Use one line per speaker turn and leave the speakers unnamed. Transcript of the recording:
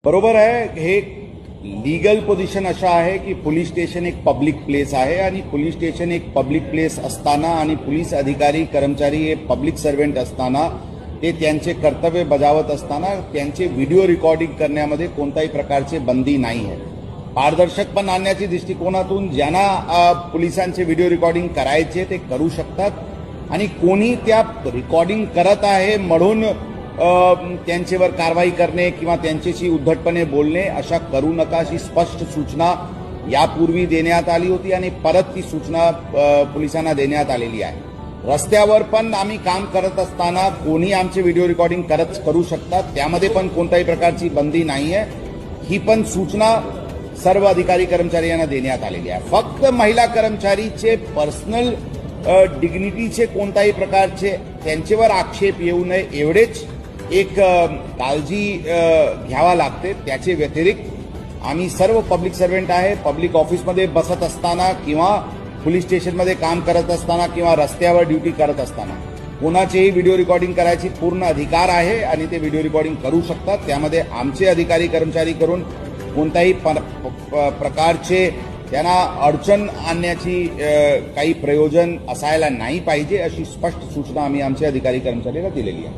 बरोबर आहे. हे लीगल पोझिशन अशा आहे की पोलीस स्टेशन एक पब्लिक प्लेस आहे आणि पोलीस स्टेशन एक पब्लिक प्लेस असताना आणि पोलीस अधिकारी कर्मचारी हे पब्लिक सर्व्हंट असताना ते त्यांचे कर्तव्य बजावत असताना त्यांचे व्हिडिओ रेकॉर्डिंग करण्यामध्ये कोणत्याही प्रकारचे बंदी नाही आहे. पारदर्शकपण आणण्याच्या दृष्टिकोनातून ज्यांना पोलिसांचे व्हिडिओ रेकॉर्डिंग करायचे ते करू शकतात आणि कोणी त्या रेकॉर्डिंग करत आहे म्हणून त्यांच्यावर कारवाई करणे किंवा त्यांच्याशी उद्धटपणे बोलणे अशा करू नका अशी स्पष्ट सूचना यापूर्वी देण्यात आली होती आणि परत ती सूचना पोलिसांना देण्यात आलेली आहे. रस्त्यावर पण आम्ही काम करत असताना कोणी आमचे व्हिडिओ रेकॉर्डिंग करू शकतात, त्यामध्ये पण कोणत्याही प्रकारची बंदी नाही आहे. ही पण सूचना सर्व अधिकारी कर्मचारी यांना देण्यात आलेली आहे. फक्त महिला कर्मचारीचे पर्सनल डिग्निटीचे कोणत्याही प्रकारचे त्यांच्यावर आक्षेप येऊ नये एवढेच एक काळजी घ्यावा लागते. त्याचे व्यतिरिक्त आम्ही सर्व पब्लिक सर्व्हंट आहे, पब्लिक ऑफिसमध्ये बसत असताना किंवा पोलीस स्टेशनमध्ये काम करत असताना किंवा रस्त्यावर ड्युटी करत असताना कोणाचेही व्हिडिओ रेकॉर्डिंग करायची पूर्ण अधिकार आहे आणि ते व्हिडिओ रेकॉर्डिंग करू शकतात. त्यामध्ये आमचे अधिकारी कर्मचारी करून कोणत्याही प्रकारचे त्यांना अडचण आणण्याची काही प्रयोजन असायला नाही पाहिजे अशी स्पष्ट सूचना आम्ही आमच्या अधिकारी कर्मचाऱ्यांना दिलेली आहे.